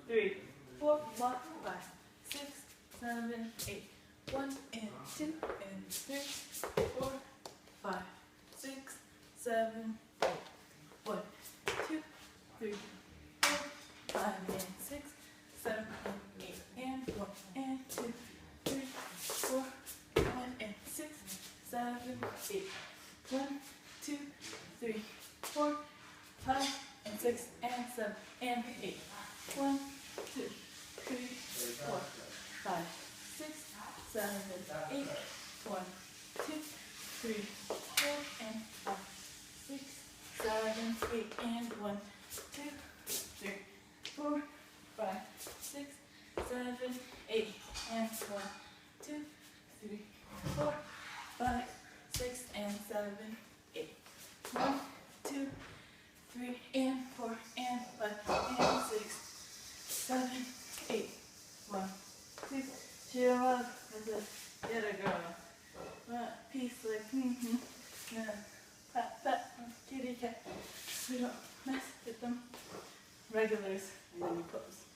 3, 4, 5, 6, 7, 8. 1 and 2 and 3, 4, 5, 6, 7, 8. 1, 2, 3, 4, 5 and 6, 7 and 8 and 1 and 2, 3, 4, 5 and 6, 7, 8. 1, 2, 3, 4, 5 and 6 and 7 and 8. 1, 2, 3, 4, 5, 6, 7, 8. 1, 2, 3, 4 and 5, 6, 7, 8 and 1, 2, 3, 4, 5, 6, 7, 8 and 1, 2, 3, 4, 5, 6 and 7, 8. 1, 2, 3 and 4 and 5 and 6, 7, 8. 1, 2, cheer up as a get a girl. Peace like pat pat kitty cat. We don't mess with them. Regulars and then we pose.